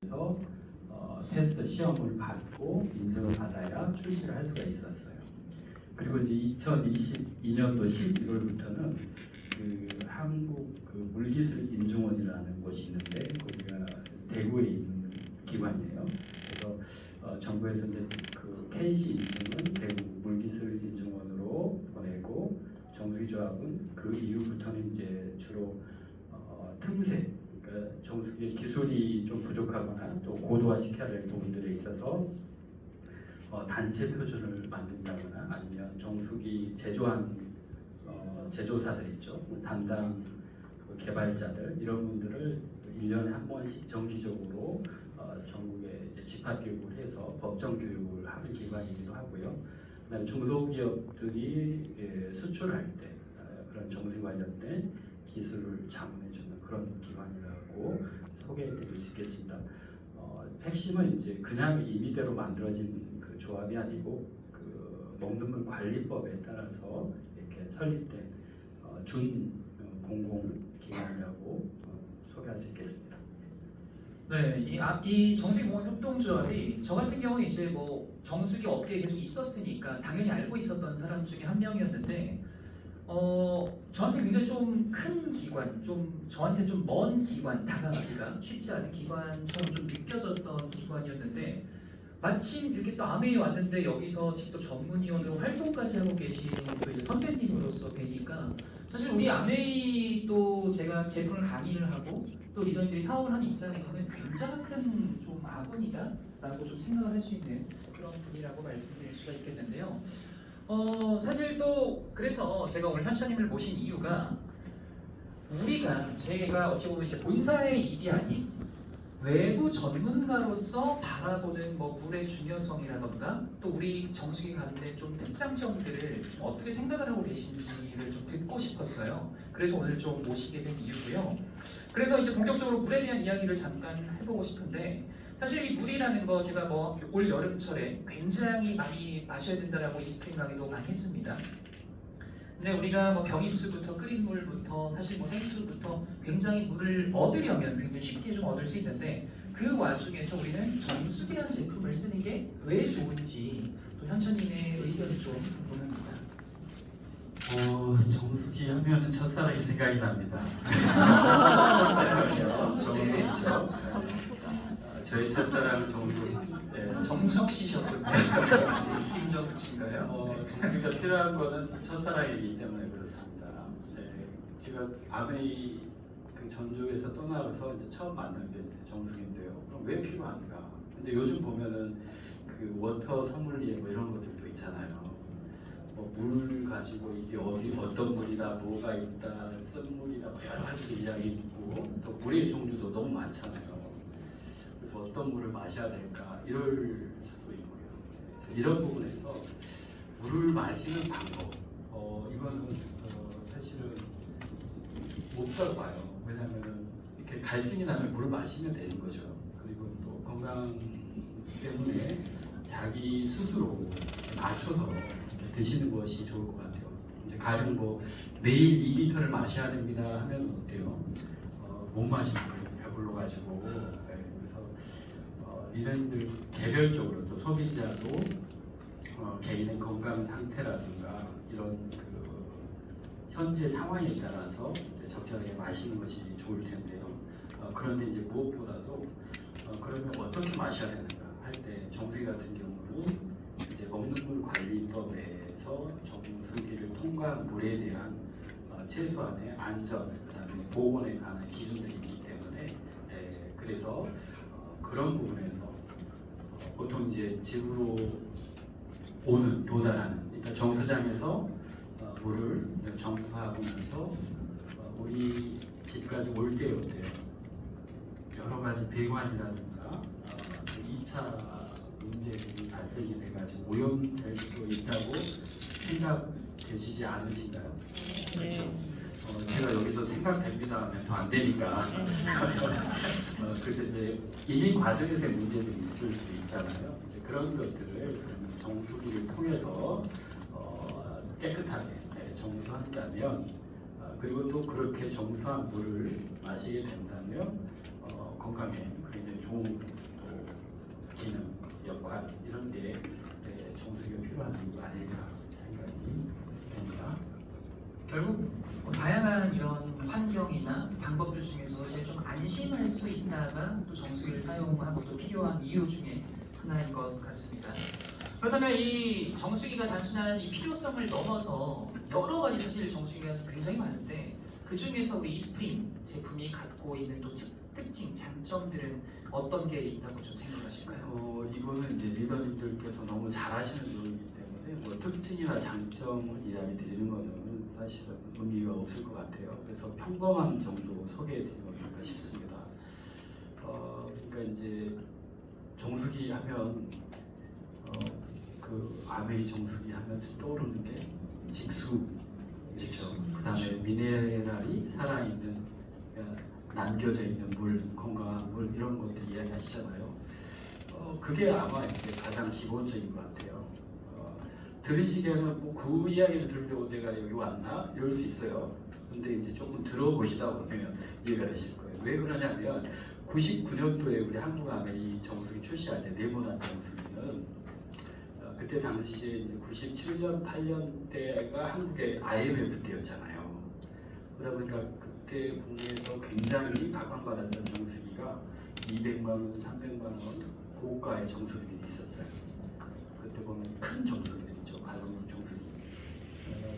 그래서 테스트 시험을 받고 인증을 받아야 출시를 할 수가 있었어요. 그리고 이제 2022년도 11월부터는 그 한국 그 물기술 인증원이라는 곳이 있는데 거기가 대구에 있는 기관이에요. 그래서 정부에서 이제 그 KC 인증은 대구 물기술 인증원으로 보내고 정수기조합은 그 이후부터는 이제 주로 틈새, 그러니까 정수기의 기술이 좀 부족하거나 또 고도화시켜야 될 부분들에 있어서 단체 표준을 만든다거나 아니면 정수기 제조한 제조사들 있죠, 담당 개발자들 이런 분들을 1년에 한 번씩 정기적으로 전국에 이제 집합교육을 해서 법정 교육을 하는 기관이기도 하고요. 그다음에 중소기업들이 수출할 때 그런 정수 관련된 기술을 자문해주는 그런 기관이라고 소개해드릴 수 있겠습니다. 핵심은 이제 그냥 임의대로 만들어진 그 조합이 아니고 그 먹는 물 관리법에 따라서 이렇게 설립된 준 공공 기관이라고 소개할 수 있겠습니다. 네, 이 정수기공원협동조합이 저 같은 경우는 이제 뭐 정수기 업계에 계속 있었으니까 당연히 알고 있었던 사람 중에 한 명이었는데 저한테 굉장히 좀 큰 기관, 좀 저한테 좀 먼 기관, 다가가기가 쉽지 않은 기관처럼 좀 느껴졌던 기관이었는데 마침 이렇게 또 아메이에 왔는데 여기서 직접 전문위원으로 활동까지 하고 계신 또 이제 선배님으로서 뵈니까 사실 우리 아메이 또 제가 제품을 강의를 하고 또 리더님들이 사업을 하는 입장에서는 굉장히 큰 좀 아군이다라고 좀 생각을 할 수 있는 그런 분이라고 말씀드릴 수가 있겠는데요. 사실 또 그래서 제가 오늘 현찬님을 모신 이유가 우리가 제가 어찌 보면 이제 본사의 일이 아닌 외부 전문가로서 바라보는 뭐 물의 중요성이라던가 또 우리 정수기 관련된 좀 특장점들을 좀 어떻게 생각을 하고 계신지를 좀 듣고 싶었어요. 그래서 오늘 좀 모시게 된 이유고요. 그래서 이제 본격적으로 물에 대한 이야기를 잠깐 해보고 싶은데 사실 이 물이라는 거 제가 뭐 올 여름철에 굉장히 많이 마셔야 된다라고 이스프링 강의도 많이 했습니다. 근데 우리가 뭐 병입수부터 끓인 물부터 사실 뭐 생수부터 굉장히 물을 얻으려면 굉장히 쉽게 좀 얻을 수 있는데 그 와중에서 우리는 정수기라는 제품을 쓰는 게 왜 좋은지 또 현천님의 의견을 좀 궁금합니다. 정수기 하면은 첫사랑이 생각이 납니다. 정수기죠. 저희 첫사랑 정수. 네. 정석 씨셨군요. 정석 씨, 김정숙 씨인가요? 정수기가 필요한 거는 첫사랑이기 때문에 그렇습니다. 네. 제가 아메이 그 전주에서 떠나서 이제 처음 만난 게 정수기인데요. 그럼 왜 필요한가? 근데 요즘 보면은 그 워터 소믈리에 뭐 이런 것들도 있잖아요. 뭐 물 가지고 이게 어떤 물이다, 뭐가 있다, 쓴 물이다, 뭐 여러 가지 이야기 있고 또 물의 종류도 너무 많잖아요. 그래서 어떤 물을 마셔야 될까 이럴 수도 있고요. 이런 부분에서 물을 마시는 방법, 이거는 사실은 못 봐요. 왜냐하면 이렇게 갈증이 나면 물을 마시면 되는 거죠. 그리고 또 건강 때문에 자기 스스로 맞춰서 드시는 것이 좋을 것 같아요. 이제 가령 뭐 매일 2리터를 마셔야 됩니다 하면 어때요? 못 마시면 배불러 가지고. 그래서 리더님들 개별적으로 또 소비자도 개인의 건강 상태라든가 이런 그 현재 상황에 따라서 이제 적절하게 마시는 것이 좋을 텐데요. 그런데 이제 무엇보다도 그러면 어떻게 마셔야 되는가 할 때 정수기 같은 경우는 이제 먹는 물 관리법에서 정수기를 통과한 물에 대한 최소한의 안전, 그다음에 보온에 관한 기준들이 있기 때문에 그래서 그런 부분에서 보통 이제 집으로 오는 도달하는 그러니까 정수장에서 물을 정수하고 나서 우리 집까지 올 때 어때요? 여러 가지 배관이라든가 2차 문제들이 발생이 돼가지고 오염될 수도 있다고 생각되시지 않으신가요? 그렇죠? 제가 여기서 생각됩니다 하면 더 안 되니까 그래서 이제 이 과정에서의 문제들이 있을 수 있잖아요. 이제 그런 것들을 정수기를 통해서 깨끗하게 정수한다면 그리고 또 그렇게 정수한 물을 마시게 된다면 건강에 굉장히 좋은 또 기능, 역할 이런 게 정수기가 필요한 이유가 아닐까 생각이 됩니다. 결국 뭐 다양한 이런 환경이나 방법들 중에서 제일 좀 안심할 수 있다가 또 정수기를 사용하고 또 필요한 이유 중에 하나인 것 같습니다. 그렇다면 이 정수기가 단순한 이 필요성을 넘어서 여러 가지 사실 정수기가 굉장히 많은데 그 중에서 우리 이스프림 제품이 갖고 있는 또 특징, 장점들은 어떤 게 있다고 좀 생각하실까요? 이거는 이제 리더님들께서 너무 잘하시는 부분이기 때문에 뭐 특징이나 장점을 이야기 드리는 거는 사실은 의미가 없을 것 같아요. 그래서 평범한 정도 소개해드리면 어떨까 싶습니다. 그러니까 이제 정수기 하면 그 아메이 정수기 하면 떠오르는 게 직수, 그렇죠. 그 다음에 미네랄이 살아있는, 그러니까 남겨져 있는 물, 건강한 물 이런 것들 이야기하시잖아요. 그게 아마 이제 가장 기본적인 것 같아요. 들으시기에는 뭐 그 이야기를 들으려고 내가 여기 왔나 이럴 수 있어요. 근데 이제 조금 들어보시다 보면 이해가 되실 거예요. 왜 그러냐면 99년도에 우리 한국 아메이 정수기 출시할 때 네모난 정수기는 그때 당시에 이제 97년, 8년 때가 한국의 IMF 때였잖아요. 그러다 보니까 그때 국내에서 굉장히 각광받았던 정수기가 200만 원, 300만 원 고가의 정수기들이 있었어요. 그때 보면 큰 정수기들이죠, 가정용 정수기.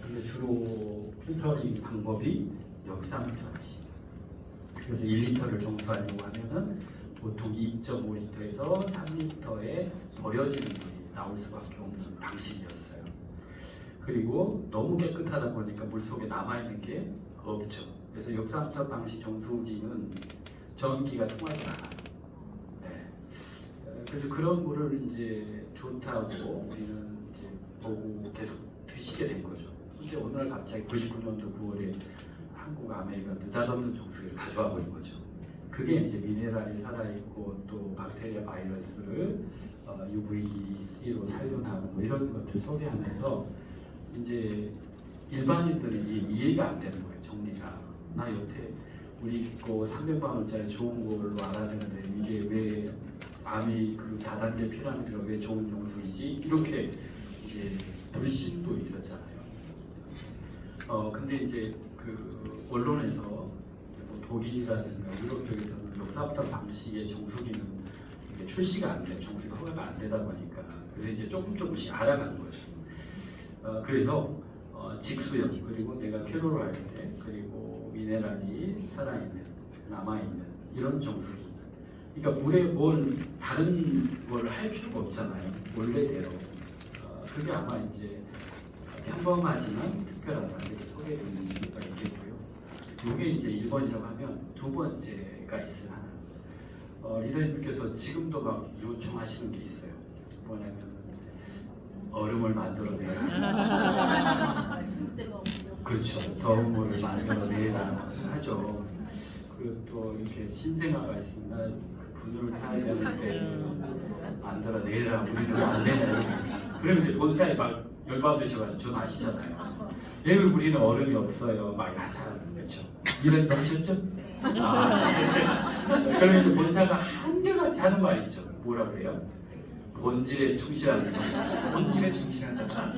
근데 주로 필터링 방법이 역삼투하시. 그래서 1리터를 정수하려고 하면은 보통 2.5리터에서 3리터의 버려지는 물이 나올 수밖에 없는 방식이었어요. 그리고 너무 깨끗하다 보니까 물 속에 남아있는 게 없죠. 그래서 역삼투 방식 정수기는 전기가 통하지 않아요. 네. 그래서 그런 물을 이제 좋다고 우리는 이제 보고 계속 드시게 된 거죠. 근데 어느 날 갑자기 99년도 9월에 한국 아메이가 느닷없는 정수기를 가져와 버린 거죠. 그게 이제 미네랄이 살아있고 또 박테리아 바이러스를 UVC로 살균하고 뭐 이런 것들 소개하면서 이제 일반인들이 이해가 안 되는 거예요. 정리가. 나 여태 우리 거 300만 원짜리 좋은 걸로 알아내는데 이게 왜 암이 그 다단계 피라미드가 왜 좋은 정수이지? 이렇게 이제 불신도 있었잖아요. 근데 이제 그 언론에서 뭐 독일이라든가 유럽 쪽에서는 역사부터 방식의 정수기는 이게 출시가 안 돼, 정수기가 허가가 안 되다 보니까 그래서 이제 조금씩 알아가는 거죠. 그래서 직수형 그리고 내가 필요로 할 때 그리고 미네랄이 살아있는 남아있는 이런 정수기. 그러니까 물에 뭘 다른 걸 할 필요가 없잖아요. 원래대로. 그게 아마 이제 평범하지만 특별하다 이렇게 소개되는 이유가 있겠고요. 이게 이제 1번이라고 하면 두 번째가 있을 하나. 리더님께서 지금도 막 요청하시는 게 있어요. 뭐냐면 얼음을 만들어내라. 그렇죠. 더운 물을 만들어내라 하죠. 그리고 또 이렇게 신생아가 있으면 그 분유를 타야 되는데 만들어내라. 우리는 안 되냐. 그러면 이제 본사에 막 열받으셔가지고 전화하시잖아요. 왜 우리는 얼음이 없어요? 막 하잖아요. 그렇죠. 이런 거 하셨죠? 그러면 이제 본사가 한결같이 하는 말이 있죠. 뭐라 그래요? 본질에 충실하는 정도. 본질에 충실하다.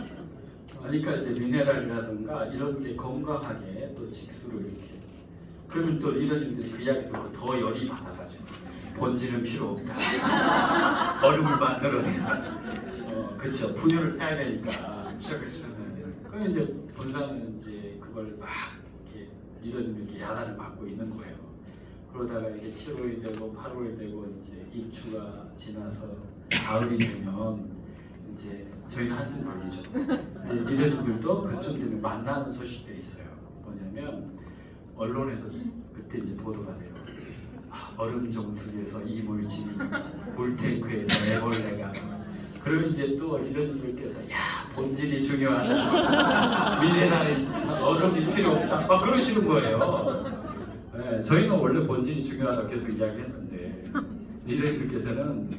그러니까 이제 미네랄이라든가 이런 게 건강하게 또 직수로 이렇게. 그러면 또 리더님들이 그 이야기 듣고 더 열이 받아가지고 본질은 필요 없다. 얼음을 만들어내라. 그렇죠. 분유를 타야 되니까. 그렇죠. 그럼 이제 본사는 이제 그걸 막 이렇게 리더님들이 야단을 맞고 있는 거예요. 그러다가 이게 7월이 되고 8월이 되고 이제 입추가 지나서 가을이 되면 이제 저희는 한숨 돌리죠. 리더님들도 그쯤 되면 만나는 소식들이 있어요. 뭐냐면 언론에서 그때 이제 보도가 돼요. 얼음 정수기에서 이물질이 물탱크에서 애벌레가. 그러면 이제 또 리더님들께서 야 본질이 중요하다. 미네랄이 얼음이 필요 없다. 막 그러시는 거예요. 네, 저희는 원래 본질이 중요하다고 계속 이야기했는데 리더님들께서는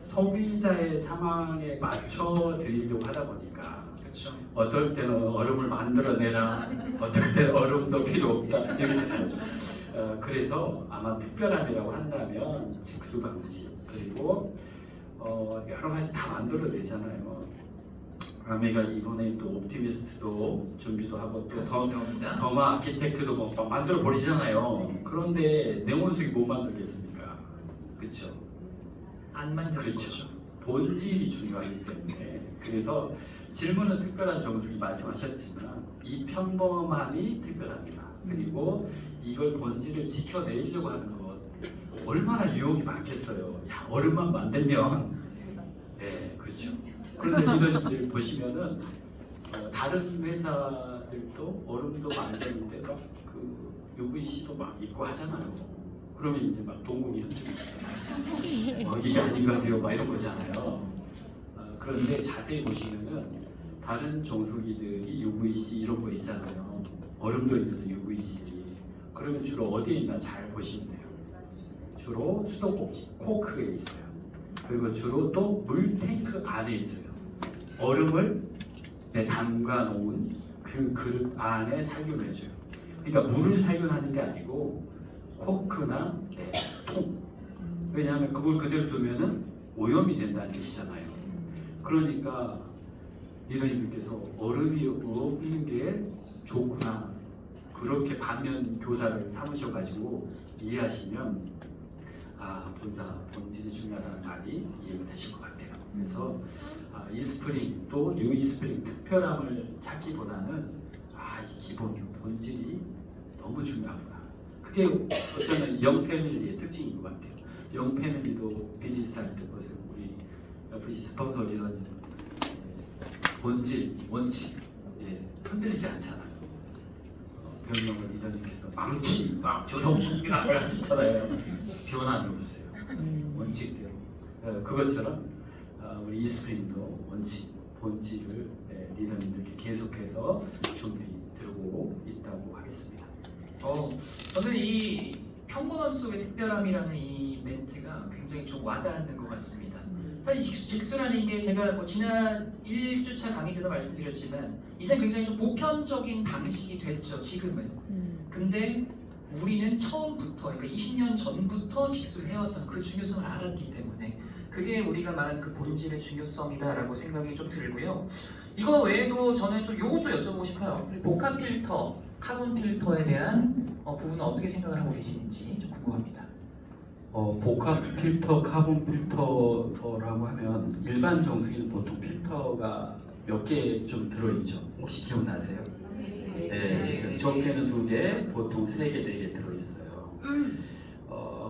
소비자의 상황에 맞춰 드리려고 하다 보니까 그렇죠. 어떨 때는 얼음을 만들어내라, 어떨 때는 얼음도 필요 없다 이렇게 되는 거죠. 그래서 아마 특별함이라고 한다면 직수 방지 그리고 여러 가지 다 만들어내잖아요. 아메가 이번에 또 옵티미스트도 준비도 하고 또 그렇습니다. 더마 아키텍트도 막 만들어 버리잖아요. 그런데 네온석이 못 만들겠습니까? 그렇죠? 안 만드는 그렇죠. 거죠. 본질이 중요하기 때문에 그래서 질문은 특별한 정수기 말씀하셨지만 이 평범함이 특별합니다. 그리고 이걸 본질을 지켜내려고 하는 것 얼마나 유혹이 많겠어요. 야, 얼음만 만들면 네 그렇죠. 그런데 이런 보시면은 다른 회사들도 얼음도 만드는데 막 그 UVC도 막 있고 하잖아요. 그러면 이제 막 동국이 흔들리시잖아요. 이게 아닌가요? 막 이런 거잖아요. 그런데 자세히 보시면은 다른 정수기들이 UVC 이런 거 있잖아요. 얼음도 있는 UVC. 그러면 주로 어디에 있나 잘 보시면 돼요. 주로 수도꼭지, 코크에 있어요. 그리고 주로 또 물탱크 안에 있어요. 얼음을 담가 놓은 그 그릇 안에 살균을 해줘요. 그러니까 물을 살균하는 게 아니고 코크나 통. 왜냐하면 그걸 그대로 두면은 오염이 된다는 뜻이잖아요. 그러니까 리더님께서 얼음이 없는 게 좋구나. 그렇게 반면 교사를 삼으셔가지고 이해하시면 본질이 중요하다는 말이 이해가 되실 것 같아요. 그래서 이스프링 또 뉴 이스프링 특별함을 찾기보다는 이 기본 본질이 너무 중요하구나. 그게 어쩌면 영 패밀리의 특징인 것 같아요. 영 패밀리도 비즈니스할 때 보세요. 우리 FG 스폰서 리더님 본질, 원칙 흔들리지 않잖아요. 변명을 리더님께서 망치, 조성이라고 하시잖아요. 변함이 없어요. 원칙대로. 그것처럼 우리 이스프링도 원칙, 본질을 리더님들께 계속해서 준비 들고 있다고 하겠습니다. 저는 이 평범함 속의 특별함이라는 이 멘트가 굉장히 좀 와닿는 것 같습니다. 사실 직수라는 게 제가 지난 1주차 강의 때도 말씀드렸지만 이제 굉장히 좀 보편적인 방식이 됐죠, 지금은. 근데 우리는 처음부터, 그러니까 20년 전부터 직수를 해왔던 그 중요성을 알았기 때문에 그게 우리가 말하는 그 본질의 중요성이다라고 생각이 좀 들고요. 이거 외에도 저는 좀 요것도 여쭤보고 싶어요. 복합 필터, 카본 필터에 대한 부분은 어떻게 생각을 하고 계시는지 좀 궁금합니다. 복합 필터, 카본 필터라고 하면 일반 정수기는 보통 필터가 몇 개 좀 들어있죠. 혹시 기억나세요? 네, 적게는 2개, 보통 3개, 4개 들어있어요.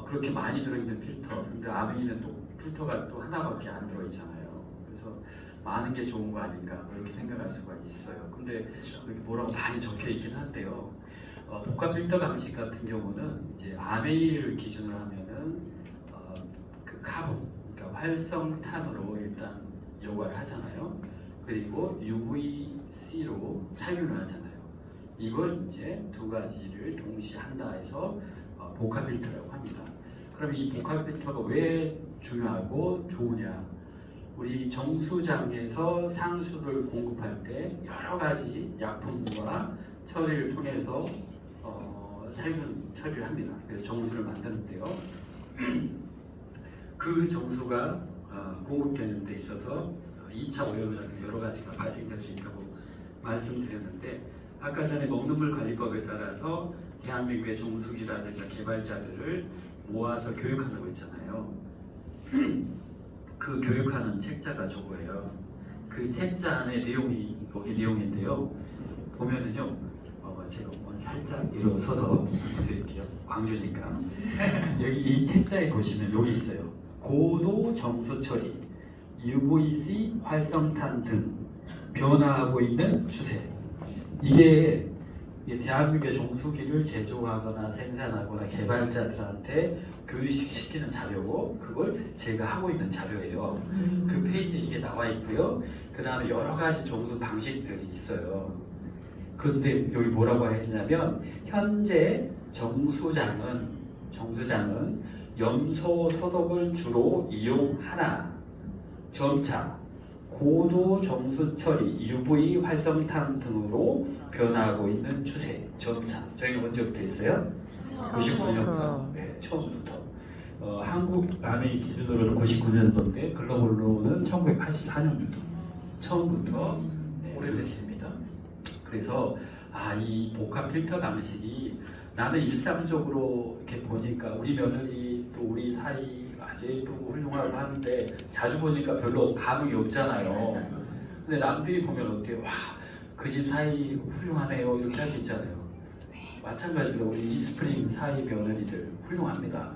그렇게 많이 들어있는 필터, 근데 아메이는 또 필터가 또 하나밖에 안 들어있잖아요. 그래서 많은 게 좋은 거 아닌가 그렇게 생각할 수가 있어요. 근데 이렇게 뭐라고 많이 적혀 있긴 한데요. 복합 필터 방식 같은 경우는 이제 아메이를 기준으로 하면은 그 카본, 그러니까 활성탄으로 일단 여과를 하잖아요. 그리고 UVC로 살균을 하잖아요. 이걸 이제 두 가지를 동시에 한다 해서 복합 필터라고 합니다. 그럼 이 복합 필터가 왜 중요하고 좋으냐? 우리 정수장에서 상수를 공급할 때 여러 가지 약품과 처리를 통해서 살균 처리를 합니다. 그래서 정수를 만드는데요. 그 정수가 공급되는 데 있어서 2차 오염이라든가 여러 가지가 발생될 수 있다고 말씀드렸는데 아까 전에 먹는 물 관리법에 따라서 대한민국의 정수기라든가 개발자들을 모아서 교육한다고 했잖아요. 그 교육하는 책자가 저거예요. 그 책자 안에 내용이 여기 내용인데요. 보면은요, 제가 오늘 살짝 일어서서 드릴게요. 광주니까. 여기 이 책자에 보시면 여기 있어요. 고도 정수 처리, UVC 활성탄 등 변화하고 있는 추세. 이게 대한민국의 정수기를 제조하거나 생산하거나 개발자들한테 교육시키는 자료고 그걸 제가 하고 있는 자료예요. 그 페이지에 이게 나와 있고요. 그 다음에 여러 가지 정수 방식들이 있어요. 그런데 여기 뭐라고 했냐면 현재 정수장은 염소 소독을 주로 이용하나 점차 고도 정수 처리, UV 활성탄 등으로 변화하고 있는 추세. 점차. 저희는 언제부터 했어요? 99년도. 네, 처음부터. 한국 아메이 기준으로는 99년도인데 글로벌로는 1984년부터 처음부터 오래됐습니다. 그래서 이 복합 필터 방식이 나는 일상적으로 이렇게 보니까 우리 며느리 또 우리 사이 아주 예쁘고 훌륭하고 하는데 자주 보니까 별로 감흥이 없잖아요. 근데 남들이 보면 어때요? 와, 그 집 사이 훌륭하네요. 이렇게 할 수 있잖아요. 마찬가지로 우리 이스프링 사이 며느리들 훌륭합니다.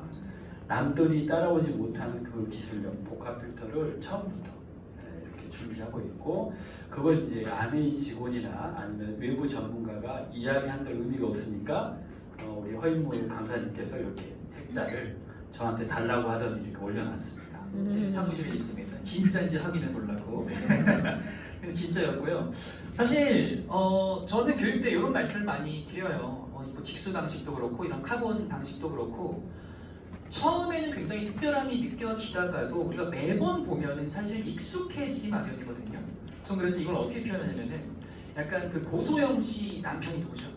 남들이 따라오지 못하는 그 기술력 복합 필터를 처음부터 이렇게 준비하고 있고 그걸 이제 아메이 직원이나 아니면 외부 전문가가 이야기한들 의미가 없으니까 우리 허인무 강사님께서 이렇게 책자를 저한테 달라고 하더니 이렇게 올려놨습니다. 제 사무실에 있습니다. 진짜인지 확인해 보려고. 근데 진짜였고요. 사실 저는 교육 때 이런 말씀을 많이 드려요. 뭐 직수 방식도 그렇고 이런 카본 방식도 그렇고 처음에는 굉장히 특별함이 느껴지다가도 우리가 매번 보면은 사실 익숙해지기 마련이거든요. 전 그래서 이걸 어떻게 표현하냐면은 약간 그 고소영 씨 남편이 누구죠?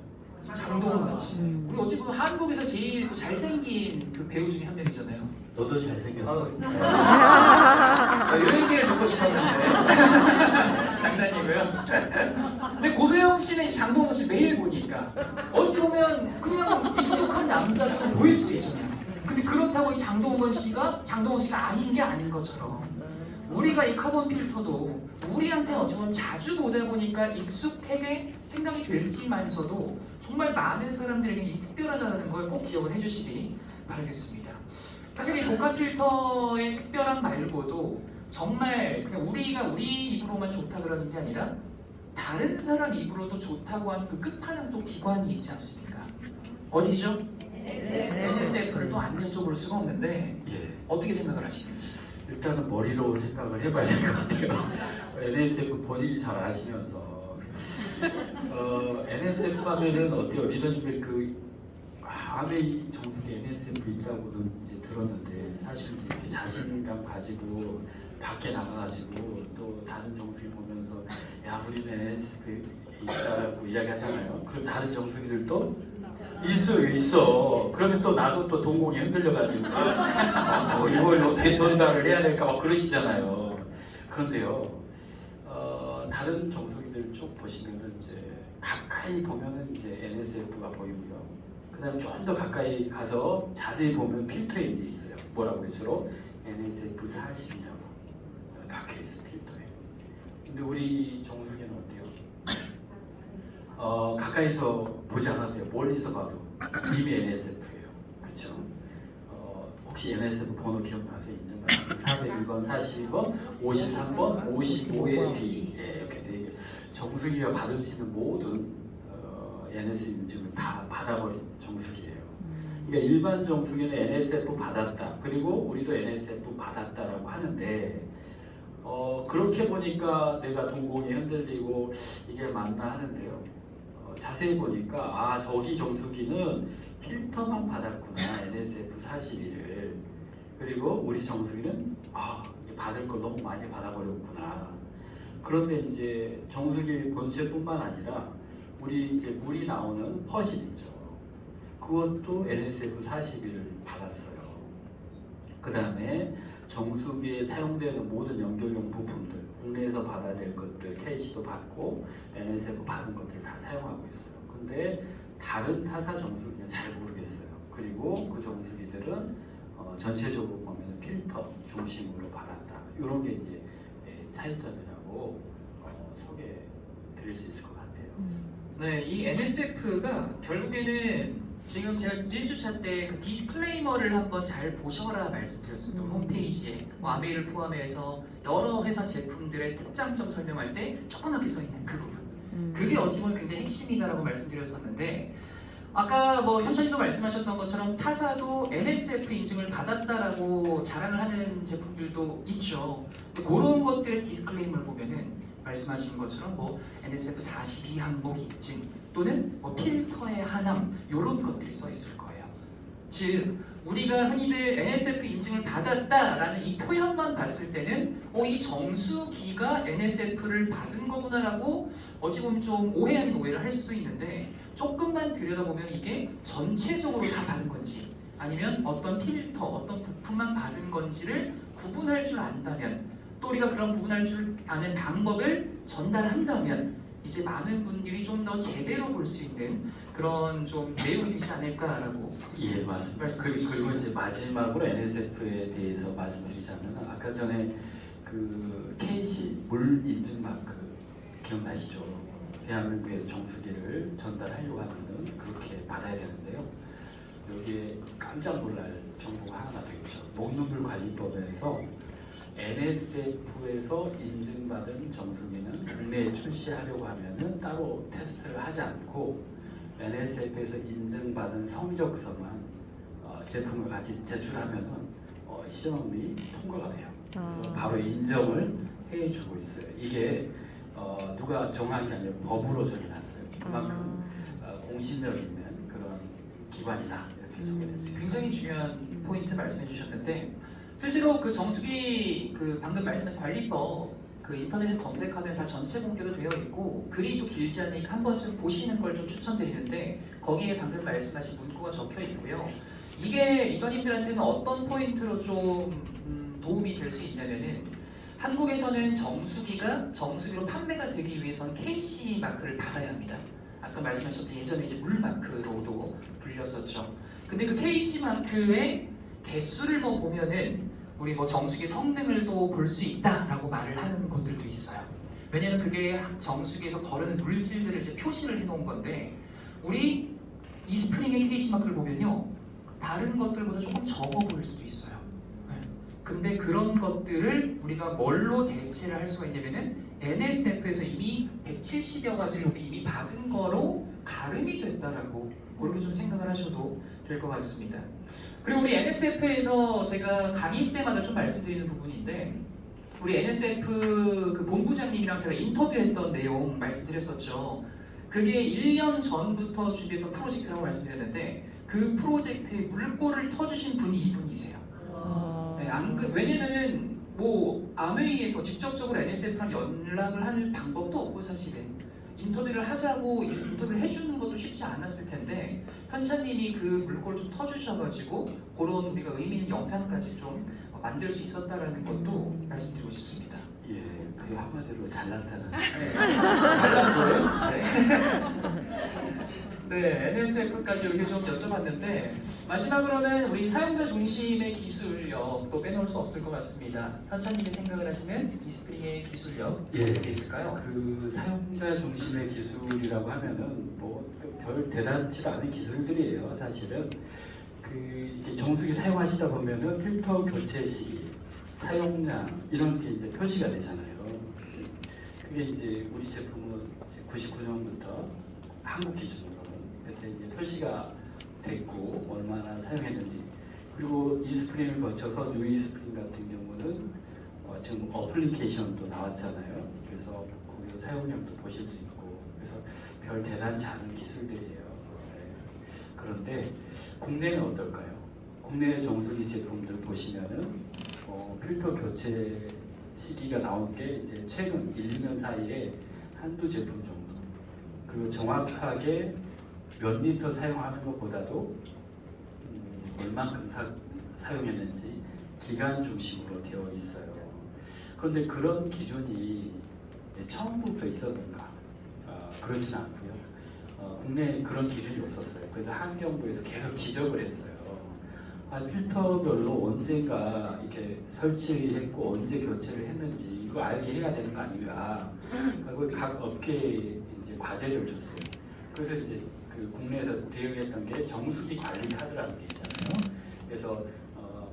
장동건 씨. 우리 어찌 보면 한국에서 제일 또 잘생긴 그 배우 중에 한 명이잖아요. 너도 잘생겼어. 이런 얘기를 듣고 싶었는데 장난이고요. 근데 고소영 씨는 장동건 씨 매일 보니까 어찌 보면 그냥 익숙한 남자처럼 보일 수 있잖아요. 근데 그렇다고 이 장동건 씨가 아닌 게 아닌 것처럼 우리가 이 카본 필터도 우리한테 어찌 보면 자주 보다 보니까 익숙하게 생각이 될지만서도 정말 많은 사람들에게 이 특별하다는 걸 꼭 기억을 해주시기 바라겠습니다. 사실 이 복합 필터의 특별함 말고도 정말 그냥 우리가 우리 입으로만 좋다 그러는 게 아니라 다른 사람 입으로도 좋다고 하는 그 끝판왕 또 기관이 있지 않습니까? 어디죠? NSF를 또 안 여쭤볼 수가 없는데 어떻게 생각을 하시는지. 일단은 머리로 생각을 해봐야 될 것 같아요. NSF 본인이 잘 아시면서 NSF 하면은 어때요? 리더님들 아메이 정국에 NSF 있다고는 이제 들었는데 사실 이제 이렇게 자신감 가지고 밖에 나가가지고 또 다른 정수기 보면서 야 우리는 NSF 있다고 이야기하잖아요. 그럼 다른 정수기들도 있어. 그러면 또 나도 또 동공이 흔들려가지고 이걸 어떻게 전달을 해야 될까 막 그러시잖아요. 그런데요, 다른 정수기들 쭉 보시면은 이제 가까이 보면은 이제 NSF가 보이고요. 그다음에 좀 더 가까이 가서 자세히 보면 필터에 이제 있어요. 뭐라고 해서로 NSF 40이라고 박혀 있어 필터에. 근데 우리 정수기는 어때요? 가까이서 보지 않아도 돼요. 멀리서 봐도 이미 NSF예요. 그렇죠? 혹시 NSF 번호 기억나세요? 인증받은 401번, 42번, 53번, 55의 B 이렇게 네 개. 정수기가 받을 수 있는 모든 NSF 인증을 다 받아버린 정수기예요. 그러니까 일반 정수기는 NSF 받았다. 그리고 우리도 NSF 받았다라고 하는데 그렇게 보니까 내가 동공이 흔들리고 이게 맞나 하는데요. 자세히 보니까 저기 정수기는 필터만 받았구나. NSF 41을. 그리고 우리 정수기는 받을 걸 너무 많이 받아버렸구나. 그런데 이제 정수기 본체뿐만 아니라 우리 이제 물이 나오는 퍼실 있죠. 그것도 NSF 41을 받았어요. 그 다음에 정수기에 사용되는 모든 연결용 부품들, 국내에서 받아야 될 것들, KC도 받고 NSF 받은 것들 다 사용하고 있어요. 근데 다른 타사 정수기는 잘 모르겠어요. 그리고 그 정수기들은 전체적으로 보면 필터 중심으로 받았다. 이런 게 이제 차이점이라고 소개해 드릴 수 있을 것 같아요. 네, 이 NSF가 결국에는 지금 제가 1주차 때 그 디스클레이머를 한번 잘 보셔라 말씀드렸습니다. 홈페이지에 아메이를 포함해서 여러 회사 제품들의 특장점 설명할 때 조그맣게 써있는 그 부분. 그게 어찌 보면 굉장히 핵심이다라고 말씀드렸었는데 아까 뭐 현찬님도 말씀하셨던 것처럼 타사도 NSF 인증을 받았다라고 자랑을 하는 제품들도 있죠. 근데 그런 것들의 디스클레이머를 보면은 말씀하신 것처럼 뭐 NSF 42 항목 인증 또는 뭐 필터의 하남 이런 것들이 써 있을 거예요. 즉 우리가 흔히들 NSF 인증을 받았다라는 이 표현만 봤을 때는 이 정수기가 NSF를 받은 거구나라고 어찌 보면 좀 오해 아닌 오해를 할 수도 있는데 조금만 들여다보면 이게 전체적으로 다 받은 건지 아니면 어떤 필터, 어떤 부품만 받은 건지를 구분할 줄 안다면 또 우리가 그런 구분할 줄 아는 방법을 전달한다면 이제 많은 분들이 좀 더 제대로 볼 수 있는 그런 좀 내용이 되지 않을까라고 예, 맞습니다. 말씀드리셨습니다. 그리고 이제 마지막으로 NSF에 대해서 말씀드리자면 아까 전에 그 KC 물 인증 마크 기억나시죠? 대한민국의 정수기를 전달하려고 하면은 그렇게 받아야 되는데요. 여기에 깜짝 놀랄 정보가 하나 되겠죠. 목록물 관리법에서 NSF에서 인증받은 정수기는 국내에 출시하려고 하면은 따로 테스트를 하지 않고 NSF에서 인증받은 성적서만 제품을 같이 제출하면은 시험이 통과가 돼요. 그래서 바로 인정을 해주고 있어요. 이게 누가 정한 게 아니라 법으로 정해놨어요. 그만큼 공신력 있는 그런 기관이다 이렇게 소개됐습니다. 굉장히 중요한 포인트 말씀해 주셨는데 실제로 그 정수기 그 방금 말씀하신 관리법 그 인터넷에 검색하면 다 전체 공개로 되어 있고 글이 또 길지 않으니까 한 번쯤 보시는 걸 좀 추천드리는데 거기에 방금 말씀하신 문구가 적혀 있고요. 이게 이더님들한테는 어떤 포인트로 좀 도움이 될 수 있냐면은 한국에서는 정수기로 판매가 되기 위해서는 KC 마크를 받아야 합니다. 아까 말씀하셨던 예전에 이제 물 마크로도 불렸었죠. 근데 그 KC 마크의 개수를 보면은 우리 정수기 성능을 또 볼 수 있다라고 말을 하는 곳들도 있어요. 왜냐면 그게 정수기에서 거르는 물질들을 이제 표시를 해놓은 건데 우리 이스프링의 KC 마크를 보면요 다른 것들보다 조금 적어 보일 수도 있어요. 근데 그런 것들을 우리가 뭘로 대체를 할 수가 있냐면은 NSF에서 이미 170여 가지를 우리 이미 받은 거로 가름이 됐다라고 그렇게 좀 생각을 하셔도 될 것 같습니다. 그리고 우리 NSF에서 제가 강의 때마다 좀 말씀드리는 부분인데 우리 NSF 그 본부장님이랑 제가 인터뷰했던 내용 말씀드렸었죠. 그게 1년 전부터 준비했던 프로젝트라고 말씀드렸는데 그 프로젝트의 물꼬를 터주신 분이 이분이세요. 네, 왜냐면은 아메이에서 직접적으로 NSF랑 연락을 할 방법도 없고 사실은 인터뷰를 하자고 인터뷰를 해주는 것도 쉽지 않았을 텐데 현찬님이 그 물꼬를 좀 터주셔가지고 그런 우리가 의미 있는 영상까지 좀 만들 수 있었다라는 것도 말씀드리고 싶습니다. 예, 그 한마디로 잘났다는. 네, 잘난 거예요? 네. 네, NSF까지 이렇게 좀 여쭤봤는데 마지막으로는 우리 사용자 중심의 기술력도 빼놓을 수 없을 것 같습니다. 현찬님이 생각을 하시는 이스프링의 기술력 예, 어떻게 있을까요? 그 사용자 중심의 기술이라고 하면은 별 대단치가 않은 기술들이에요. 사실은 이게 정수기 사용하시다 보면은 필터 교체 시기, 사용량 이런 게 이제 표시가 되잖아요. 그게 이제 우리 제품은 99년부터 한국 기준으로는 그때 이제 표시가 됐고 얼마나 사용했는지 그리고 이스프링을 거쳐서 뉴 이스프링 같은 경우는 지금 어플리케이션도 나왔잖아요. 그래서 거기서 사용량도 보실 수 있고 그래서 별 대단치 않은 기술들이에요. 네. 그런데 국내는 어떨까요? 국내 정수기 제품들 보시면은 필터 교체 시기가 나온 게 이제 최근 1, 2년 사이에 한두 제품 정도. 그리고 정확하게 몇 리터 사용하는 것보다도 얼만큼 사용했는지 기간 중심으로 되어 있어요. 그런데 그런 기준이 처음부터 있었던가? 그렇진 않고요. 국내에 그런 기준이 없었어요. 그래서 환경부에서 계속 지적을 했어요. 필터별로 언제가 이렇게 설치했고 언제 교체를 했는지 이거 알게 해야 되는 거 아닌가? 하고 각 업계에 이제 과제를 줬어요. 그래서 이제 그 국내에서 대응했던 게 정수기 관리 카드라는 게 있잖아요. 그래서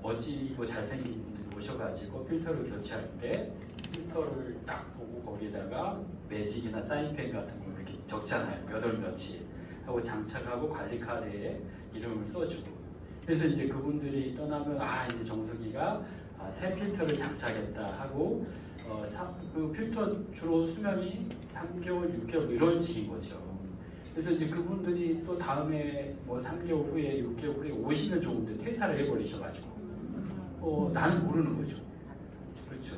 멋지고 잘생긴 분들 모셔가지고 필터를 교체할 때 필터를 딱 보고 거기다가 매직이나 사인펜 같은 걸 이렇게 적잖아요. 몇 월 며칠 하고 장착하고 관리 카드에 이름을 써주고. 그래서 이제 그분들이 떠나면 이제 정수기가 새 필터를 장착했다 하고 그 필터 주로 수명이 3개월, 6개월 이런 식인 거죠. 그래서 이제 그분들이 또 다음에 뭐 3개월 후에 6개월 후에 오시면 좋은데 퇴사를 해버리셔가지고 나는 모르는 거죠. 그렇죠.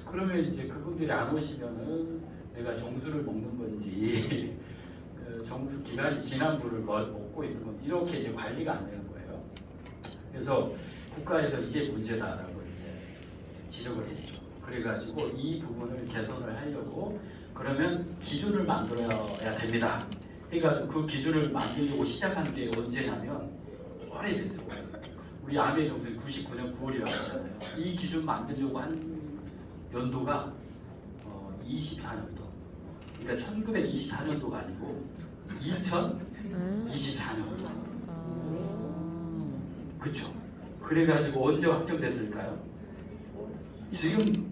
그러면 이제 그분들이 안 오시면은 내가 정수를 먹는 건지 정수 기간이 지난 물을 먹고 있는 건지 이렇게 이제 관리가 안 되는 거예요. 그래서 국가에서 이게 문제다라고 이제 지적을 했죠. 그래가지고 이 부분을 개선을 하려고 그러면 기준을 만들어야 됩니다. 그러니까 그 기준을 만들려고 시작한 게 언제냐면 오래됐어요. 우리 아메 정수는 99년 9월이라고 하잖아요. 이 기준 만들려고 한 연도가 24년도. 그러니까 1924년도가 아니고 2024년도. 그렇죠. 그래가지고 언제 확정됐을까요? 지금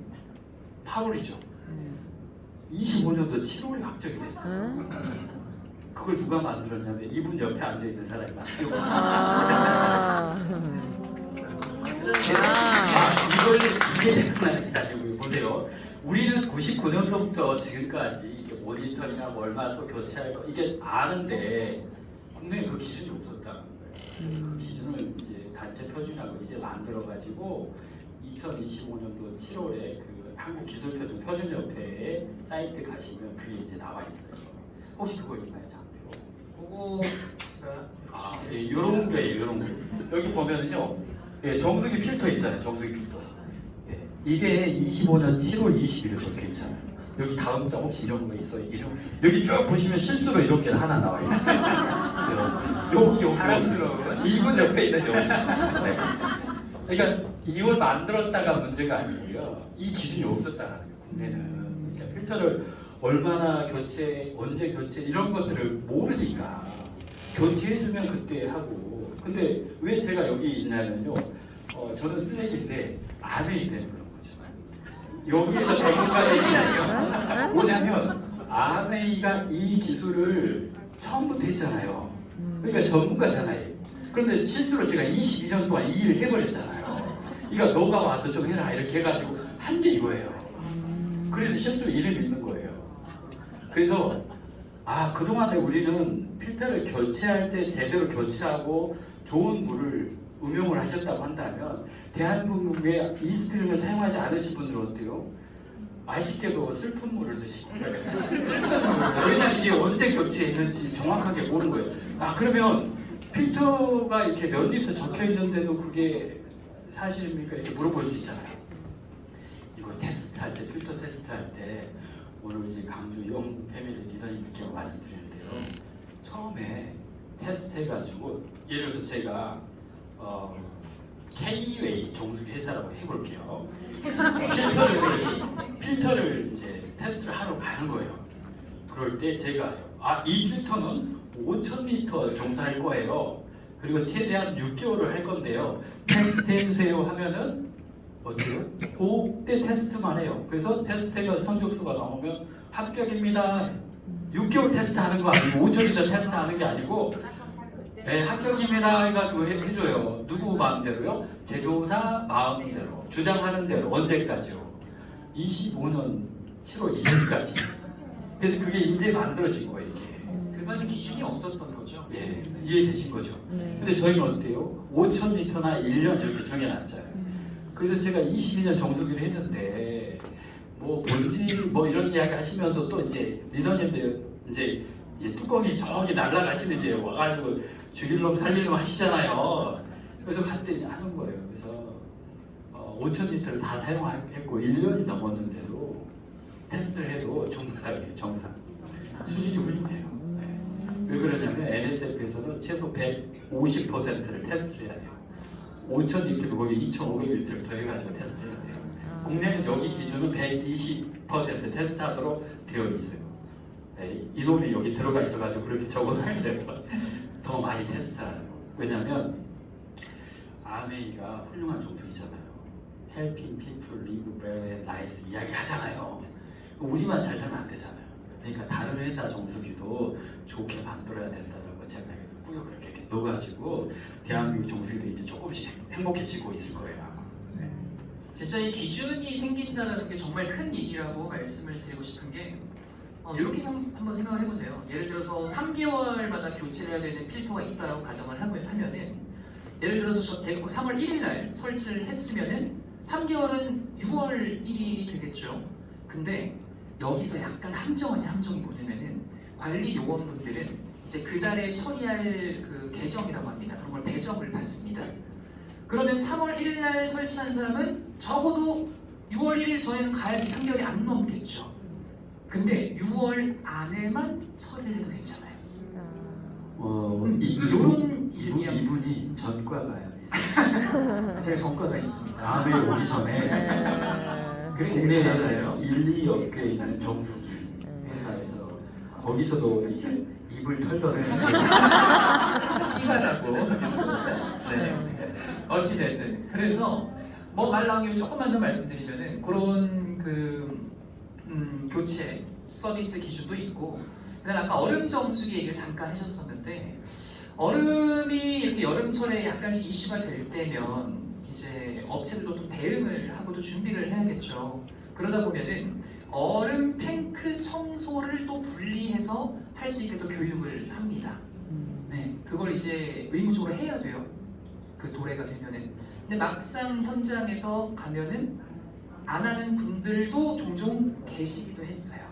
8월이죠. 25년도 7월에 확정이 됐어요. 그걸 누가 만들었냐면 이분 옆에 앉아 있는 사람이 만들고. 이게 대단한 게 아니고요. 보세요. 우리는 99년도부터 지금까지 이게 모니터링이나 월마소 교체할 거 이게 아는데 국내에 그 기준이 없었다는 거예요. 그 기준을 이제 단체 표준하고 이제 만들어가지고 2025년도 7월에 그 한국기술표준 표준협회에 사이트 가시면 그게 이제 나와 있어요. 혹시 그거 있나요, 장표? 그거 예, 이런 거예요, 이런 거. 여기 보면은요, 예, 정수기 필터 있잖아요, 정수기 필터. 예, 이게 25년 7월 20일에 적혀 있잖아요. 여기 다음 장 혹시 이런 거 있어요? 여기 쭉 보시면 실수로 이렇게 하나 나와 있잖아요. 여기 자랑스러워요. 이분 옆에 있는 여기. 네. 그러니까 이걸 만들었다가 문제가 아니고요. 이 기준이 없었다는 거예요. 국내는 그러니까 필터를 얼마나 교체, 언제 교체 이런 것들을 모르니까 교체해주면 그때 하고. 근데 왜 제가 여기 있냐면요. 저는 쓰레기인데 아메이 되는 그런 거죠. 여기에서 전문가 얘기는 뭐냐면 아메이가 이 기술을 처음부터 했잖아요. 그러니까 전문가잖아요. 그런데 실수로 제가 22년 동안 이 일을 해버렸잖아요. 그러니까 너가 와서 좀 해라 이렇게 해가지고 한 게 이거예요. 그래서 실수로 이름이 있는 거예요. 그래서 그동안에 우리는 필터를 교체할 때 제대로 교체하고 좋은 물을 음용을 하셨다고 한다면 대한민국에 이스피링을 사용하지 않으신 분들은 어때요? 아쉽게도 슬픈 물을 드시고 왜냐면 이게 언제 교체했는지 정확하게 모르는 거예요. 그러면 필터가 이렇게 몇 리터 적혀 있는데도 그게 사실입니까? 이렇게 물어볼 수 있잖아요. 이거 테스트할 때, 필터 테스트할 때 오늘 이제 강주 영 패밀리 리더님께 말씀드리는데요. 처음에 테스트해가지고 예를 들어서 제가 K-웨이 정수기 회사라고 해볼게요. 필터를 이제 테스트를 하러 가는 거예요. 그럴 때 제가 이 필터는 5,000리터 정수할 거예요. 그리고 최대한 6개월을 할 건데요. 테스트 해주세요 하면은 어때요? 그때 테스트만 해요. 그래서 테스트가 성적수가 나오면 합격입니다. 6개월 테스트하는 거 아니고 5,000리터 테스트하는 게 아니고 네, 합격입니다 해가지고 해줘요. 누구 마음대로요? 제조사 마음대로 주장하는 대로 언제까지요? 25년 7월 2일까지. 그래서 그게 이제 만들어진 거예요. 이게. 그거는 기준이 없었던 거죠. 예, 이해되신 거죠? 근데 저희는 어때요? 5,000리터나 1년 이렇게 정해놨잖아요. 그래서 제가 22년 정수기를 했는데 뭔지 이런 이야기 하시면서 또 이제 리더님들 이제 뚜껑이 저기 날아가시는 이제 와가지고 죽일 놈 살릴 놈 하시잖아요. 그래서 갔더니 하는 거예요. 그래서 5,000리터를 다 사용했고 1년이 넘었는데도 테스트를 해도 정상 수준이 훌륭해요. 네. 왜 그러냐면 NSF에서는 최소 150%를 테스트를 해야 돼요. 5,000리터를 거기 2,500리터를 더해가지고 테스트해야 돼요. 국내는 여기 기준은 120% 테스트하도록 되어 있어요. 네, 이놈이 여기 들어가 있어가지고 그렇게 적어놨어요. 더 많이 테스트하는 거. 왜냐면 아메이가 훌륭한 정수기잖아요. Helping people live better lives 이야기 하잖아요. 우리만 잘 살면 안 되잖아요. 그러니까 다른 회사 정수기도 좋게 만들어야 된다라고 제가 꾸역꾸역 이렇게 넣어가지고 대한민국 정수기도 이제 조금씩 행복해지고 있을 거예요. 네. 진짜 이 기준이 생긴다는 게 정말 큰 일이라고 말씀을 드리고 싶은 게 이렇게 한번 생각을 해보세요. 예를 들어서 3개월마다 교체를 해야 되는 필터가 있다라고 가정을 하면은 예를 들어서 제가 3월 1일 날 설치를 했으면은 3개월은 6월 1일이 되겠죠. 근데 여기서 약간 함정이 뭐냐면은 관리 요원분들은 이제 그 달에 처리할 그 계정이라고 합니다. 그런 걸 배정을 받습니다. 그러면 3월 1일 날 설치한 사람은 적어도 6월 1일 전에는 가야지 3개월이 안 넘겠죠. 근데 6월 안에만 처리를 해도 되잖아요. 이런 이제 이분이 전과가요. 제가 전과가 있습니다. 다음에 오기 전에 그래서 국내 이제 알아요. 1, 2업계에 있는 정수기 회사에서 거기서도 이게 입을 털더라고요. 시사라고 하겠습니다. 네. 어찌됐든 그래서 뭐 말 나온 김에 조금만 더 말씀드리면은 그런 교체 서비스 기준도 있고, 그다음 아까 얼음 정수기 얘기를 잠깐 하셨었는데 얼음이 이렇게 여름철에 약간씩 이슈가 될 때면 이제 업체들도 좀 대응을 하고도 준비를 해야겠죠. 그러다 보면은 얼음 탱크 청소를 또 분리해서 할 수 있게 또 교육을 합니다. 네, 그걸 이제 의무적으로 해야 돼요. 그 도래가 되면은. 근데 막상 현장에서 가면은 안 하는 분들도 종종 계시기도 했어요.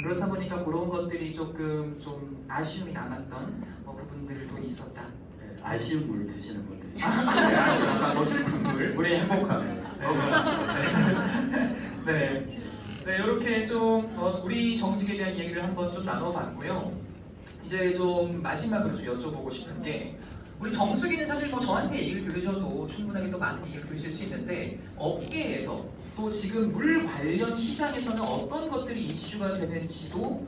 그렇다 보니까 그런 것들이 조금 좀 아쉬움이 남았던 부분들도 있었다. 네, 아쉬운 물 드시는 분들이 아쉬움, 슬픈 물. 우리 행복하면 네, 네, 이렇게 좀 우리 정식에 대한 이야기를 한번 좀 나눠봤고요. 이제 좀 마지막으로 좀 여쭤보고 싶은 게, 우리 정수기는 사실 뭐 저한테 얘기를 들으셔도 충분하게 또 많은 얘기를 들으실 수 있는데 업계에서 또 지금 물 관련 시장에서는 어떤 것들이 이슈가 되는지도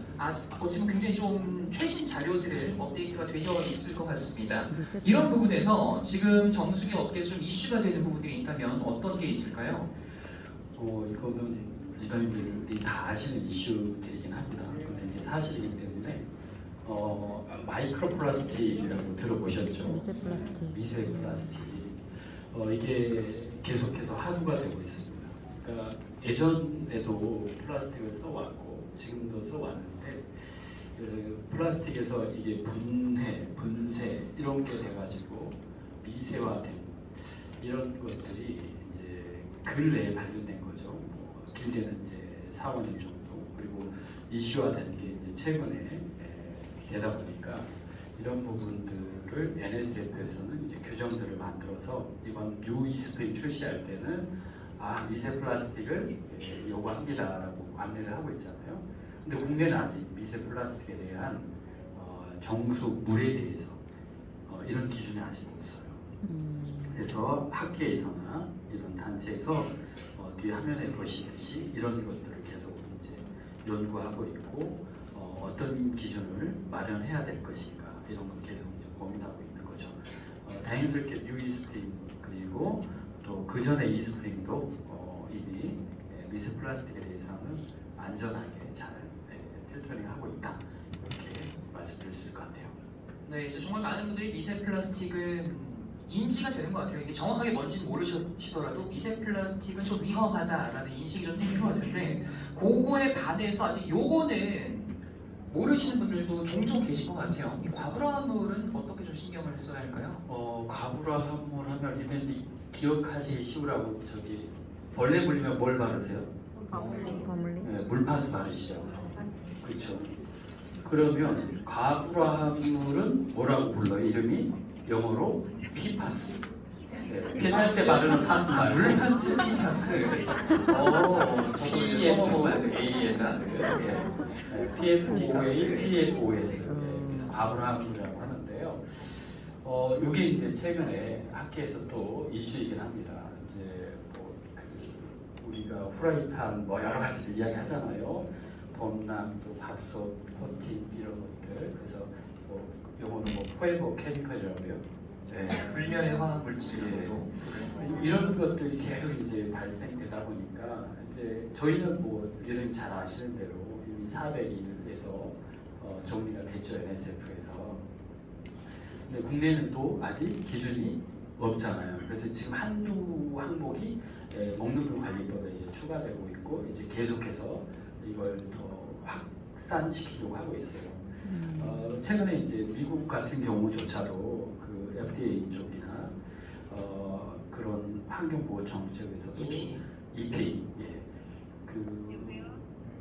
지금 굉장히 좀 최신 자료들을 업데이트가 되어 있을 것 같습니다. 이런 부분에서 지금 정수기 업계에서 좀 이슈가 되는 부분들이 있다면 어떤 게 있을까요? 이거는 일반인들이 다 아시는 이슈들이긴 합니다. 근데 이제 사실이기 때문에 마이크로 플라스틱이라고 들어보셨죠? 미세 플라스틱. 미세 플라스틱. 이게 계속해서 하루가 되고 있습니다. 그러니까 예전에도 플라스틱을 써왔고 지금도 써왔는데 플라스틱에서 이게 분쇄 이런 게 돼가지고 미세화된 이런 것들이 이제 근래에 발견된 거죠. 길게는 이제 4, 5년 정도. 그리고 이슈화된 게 이제 최근에 되다 보니까 이런 부분들을 NSF에서는 이제 규정들을 만들어서 이번 UE 스프링 출시할 때는 미세 플라스틱을 요구합니다라고 안내를 하고 있잖아요. 근데 국내는 아직 미세 플라스틱에 대한 정수물에 대해서 이런 기준이 아직 없어요. 그래서 학계에서나 이런 단체에서 뒤에 화면에 보시듯이 이런 것들을 계속 이제 연구하고 있고 어떤 기준을 마련해야 될 것인가 이런 걸 계속 이제 고민하고 있는 거죠. 다행스럽게 뉴 이스프링 그리고 또 그 전에 이스프링도 이미 미세 플라스틱에 대해서는 안전하게 잘 필터링하고 있다 이렇게 말씀드릴 수 있을 것 같아요. 네, 이제 정말 많은 분들이 미세 플라스틱은 인지가 되는 것 같아요. 이게 정확하게 뭔지는 모르시더라도 미세 플라스틱은 좀 위험하다라는 인식이 좀 생긴 것 같은데, 그거에 반해서 아직 요거는 모르시는 분들도 종종 계실 것 같아요. 이 과불화물은 어떻게 좀 신경을 써야 할까요? 과불화물 하면 일단 기억하시기 쉬우라고 벌레 물리면 뭘 바르세요? 버물리. 네, 물파스 바르시죠. 그렇죠. 그러면 과불화물은 뭐라고 불러요? 이름이 영어로 PFAS. 피할 때 바르는 파스 말고 물파스, PFAS. PFOS 과불화물이라고 하는데요. 이게 이제 최근에 학계에서 또 이슈이긴 합니다. 이제 우리가 후라이팬 여러 가지들 이야기하잖아요. 범람도 밥솥, 버팀 이런 것들. 그래서 요거는 포에버 케미컬이라고요. 불면의 화학 물질이고 이런 것들이 계속 이제 발생되다 보니까 이제 저희는 여러분 잘 아시는 대로 이미 400일에서 정리가 됐죠, NSF에서. 근데 국내는 또 아직 기준이 없잖아요. 그래서 지금 한두 항목이 먹는 물 관리법에 이제 추가되고 있고 이제 계속해서 이걸 더 확산시키려고 하고 있어요. 최근에 이제 미국 같은 경우조차도 그 FDA 쪽이나 그런 환경보호 정책에서도 EPA, 예, 그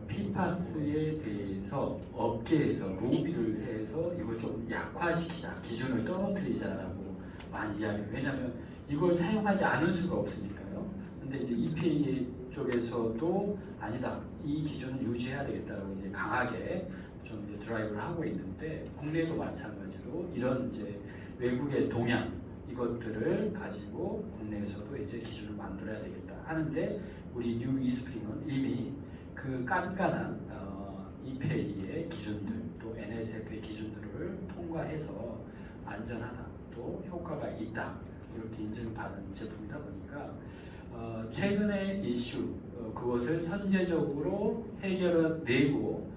PFAS에 대해서 업계에서 로비를 해서 이걸 좀 약화시키자, 기준을 떨어뜨리자라고 많이 이야기해요. 왜냐하면 이걸 사용하지 않을 수가 없으니까요. 근데 이제 EPA 쪽에서도 아니다, 이 기준은 유지해야 되겠다고 이제 강하게 좀 이제 드라이브를 하고 있는데, 국내도 마찬가지로 이런 이제 외국의 동향 이것들을 가지고 국내에서도 이제 기준을 만들어야 되겠다 하는데, 우리 뉴 이스프링은 이미 그 깐깐한 EPA의 기준들 또 NSF의 기준들을 통과해서 안전하다 또 효과가 있다 이렇게 인증받은 제품이다 보니까 최근의 이슈 그것을 선제적으로 해결해내고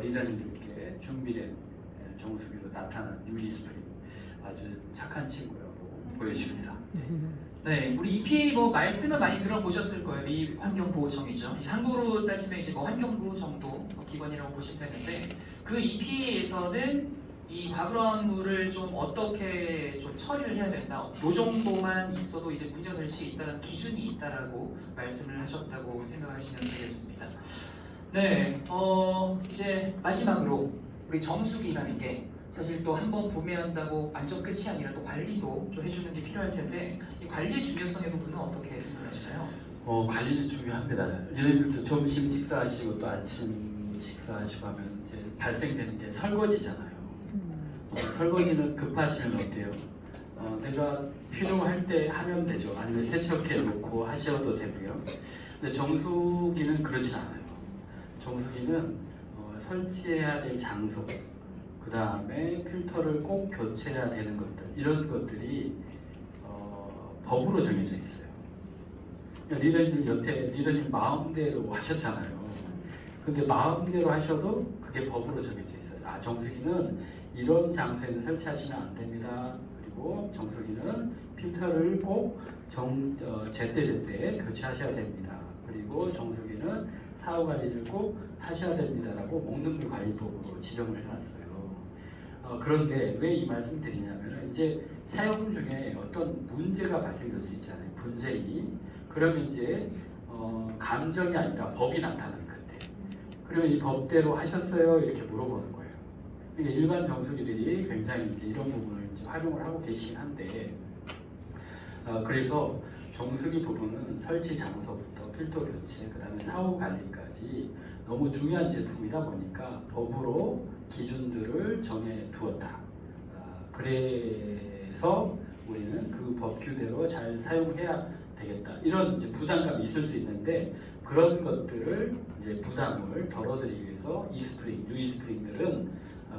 리더님들께 준비된 정수기로 나타난 뉴 이스프링, 아주 착한 친구라고 보여집니다. 네, 우리 EPA 뭐 말씀을 많이 들어보셨을 거예요. 미 환경보호청이죠. 이제 한국으로 따지면 이제 뭐 환경부 정도 기관이라고 보시면 되는데, 그 EPA에서는 이 과부하물을 좀 어떻게 좀 처리를 해야 된다. 요 정도만 있어도 이제 문제가 될 수 있다는 기준이 있다라고 말씀을 하셨다고 생각하시면 되겠습니다. 네, 이제 마지막으로 우리 정수기라는 게 사실 또 한 번 구매한다고 완전 끝이 아니라 또 관리도 좀 해주는 게 필요할 텐데, 이 관리의 중요성에 부분은 어떻게 생각하시나요? 관리는 중요합니다. 여러분들도 점심 식사하시고 또 아침 식사하시고 하면 이제 발생되는 게 설거지잖아요. 설거지는 급하시면 어때요? 내가 필요할 때 하면 되죠. 아니면 세척해 놓고 하셔도 되고요. 근데 정수기는 그렇지 않아요. 정수기는 설치해야 될 장소, 그 다음에 필터를 꼭 교체해야 되는 것들, 이런 것들이 법으로 정해져 있어요. 리더님 여태 리더님 마음대로 하셨잖아요. 근데 마음대로 하셔도 그게 법으로 정해져 있어요. 정수기는 이런 장소에는 설치하시면 안 됩니다. 그리고 정수기는 필터를 꼭 제때제때 교체하셔야 됩니다. 그리고 정수기는 사후 관리를 꼭 하셔야 됩니다라고 목능물 관리법으로 지정을 해놨어요. 그런데 왜 이 말씀 드리냐면, 이제 사용 중에 어떤 문제가 발생될 수 있잖아요. 분쟁이. 그러면 이제 감정이 아니라 법이 나타나는 그때. 그러면 이 법대로 하셨어요? 이렇게 물어보는 거예요. 그러니까 일반 정수기들이 굉장히 이제 이런 부분을 이제 활용을 하고 계시긴 한데, 그래서 정수기 부분은 설치 장소부터 필터 교체, 그 다음에 사후 관리까지 너무 중요한 제품이다 보니까 법으로 기준들을 정해 두었다. 그래서 우리는 그 법규대로 잘 사용해야 되겠다. 이런 이제 부담감이 있을 수 있는데, 그런 것들을 이제 부담을 덜어드리기 위해서 뉴 이스프링들은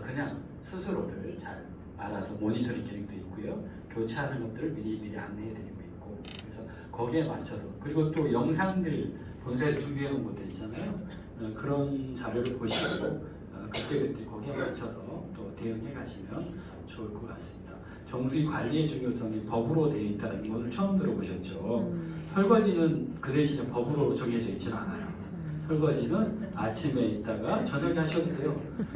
그냥 스스로들 잘 알아서 모니터링 기능도 있고요. 교체하는 것들을 미리 안내해드리고 있고, 그래서 거기에 맞춰서, 그리고 또 영상들 본사에 준비해 놓은 것들 있잖아요. 그런 자료를 보시고 그때 거기에 맞춰서 또 대응해 가시면 좋을 것 같습니다. 정수기 관리의 중요성이 법으로 되어 있다는 건 오늘 처음 들어보셨죠? 설거지는 그 대신에 법으로 정해져 있지는 않아요. 설거지는 아침에 있다가 저녁에 하셔도 돼요.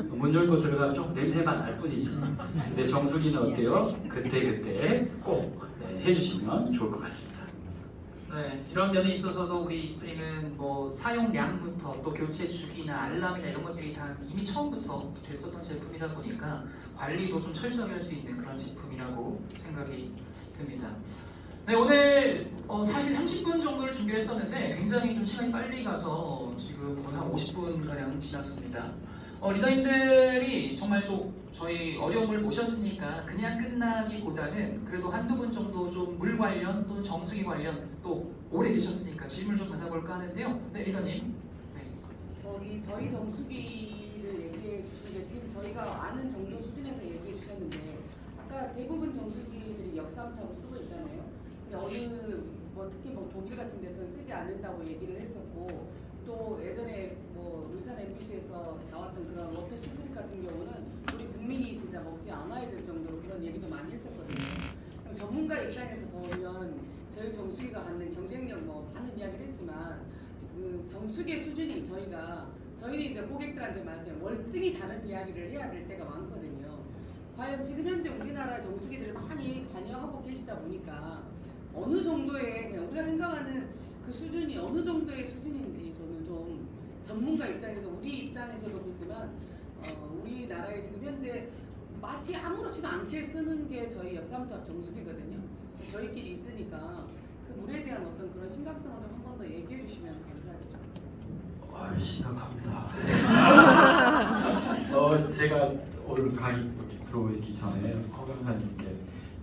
문 열고 들어가면 조금 냄새만 날 뿐이지. 근데 정수기는 어때요? 그때 꼭 해주시면 좋을 것 같습니다. 네, 이런 면에 있어서도 우리 이스프링은 뭐 사용량부터 또 교체 주기나 알람이나 이런 것들이 다 이미 처음부터 됐었던 제품이다 보니까 관리도 좀 철저하게 할 수 있는 그런 제품이라고 생각이 듭니다. 네, 오늘 사실 30분 정도를 준비를 했었는데 굉장히 좀 시간이 빨리 가서 지금 거의 한 50분 가량 지났습니다. 리더님들이 정말 좀 저희 어려움을 모셨으니까 그냥 끝나기보다는 그래도 한두 분 정도 좀 물 관련 또는 정수기 관련, 또 오래 계셨으니까 질문 좀 받아볼까 하는데요. 네, 리더님. 네. 저희 정수기를 얘기해 주시게, 지금 저희가 아는 정도 수준에서 얘기해 주셨는데, 아까 대부분 정수기들이 역삼탑을 쓰고 있잖아요. 근데 특히 독일 같은 데서는 쓰지 않는다고 얘기를 했었고, 또 예전에 울산 MBC에서 나왔던 그런 워터 시크릿 같은 경우는 우리 국민이 진짜 먹지 않아야 될 정도로 그런 얘기도 많이 했었거든요. 전문가 입장에서 보면 저희 정수기가 갖는 경쟁력 하는 이야기를 했지만, 그 정수기의 수준이 저희가 저희는 이제 고객들한테 말할 때 월등히 다른 이야기를 해야 될 때가 많거든요. 과연 지금 현재 우리나라 정수기들을 많이 관여하고 계시다 보니까 어느 정도의 그냥 우리가 생각하는 그 수준이 어느 정도의 수준인지 저는 좀 전문가 입장에서 우리 입장에서도 보지만 우리나라에 지금 현재 마치 아무렇지도 않게 쓰는 게 저희 역삼탑 정수기거든요. 저희끼리 있으니까 그 물에 대한 어떤 그런 심각성을 좀 한 번 더 얘기해 주시면 감사하겠습니다. 심각합니다. 제가 오늘 강의 들어오기 전에 허경사님께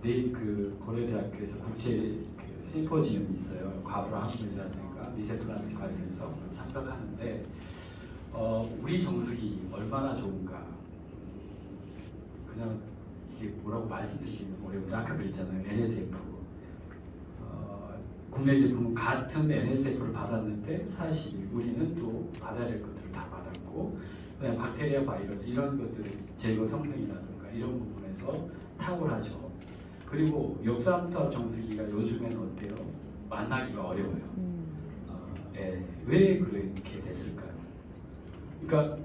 내일 그 고려대학교에서 국제 그 심포지움이 있어요. 과부라 학문이라든가 미세 플라스틱 관련해서 참석하는데 우리 정수기 얼마나 좋은가 그냥 이게 뭐라고 말씀드리기는 어려운데 아까 그랬잖아요. NSF 국내 제품은 같은 NSF를 받았는데 사실 우리는 또 받아야 될 것들을 다 받았고 그냥 박테리아 바이러스 이런 것들의 제거 성능이라든가 이런 부분에서 탁월하죠. 그리고 역삼탑 정수기가 요즘에는 어때요? 만나기가 어려워요. 왜 그렇게 됐을까요? 그러니까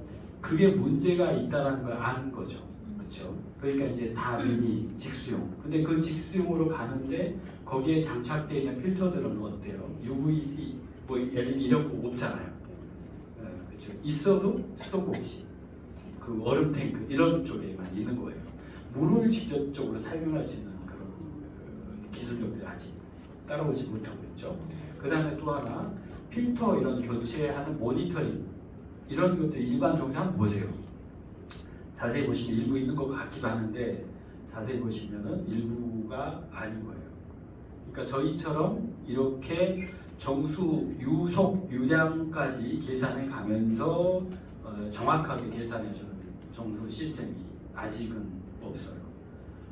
그게 문제가 있다는 걸 아는 거죠. 그렇죠? 그러니까 이제 다 미니 직수용. 근데 그 직수용으로 가는데 거기에 장착되어 있는 필터들은 어때요? UVC, 뭐 LED 이런 거 없잖아요. 그렇죠? 있어도 수도꼭지, 그 얼음 탱크 이런 쪽에만 있는 거예요. 물을 직접적으로 사용할 수 있는 그런 기술력들이 아직 따라오지 못하고 있죠. 그 다음에 또 하나 필터 이런 교체하는 모니터링 이런 것들 일반 정세 한번 보세요. 자세히 보시면 일부 있는 것 같기도 하는데 자세히 보시면은 일부가 아닌 거예요. 그러니까 저희처럼 이렇게 정수 유속 유량까지 계산해 가면서 정확하게 계산해주는 정수 시스템이 아직은 없어요.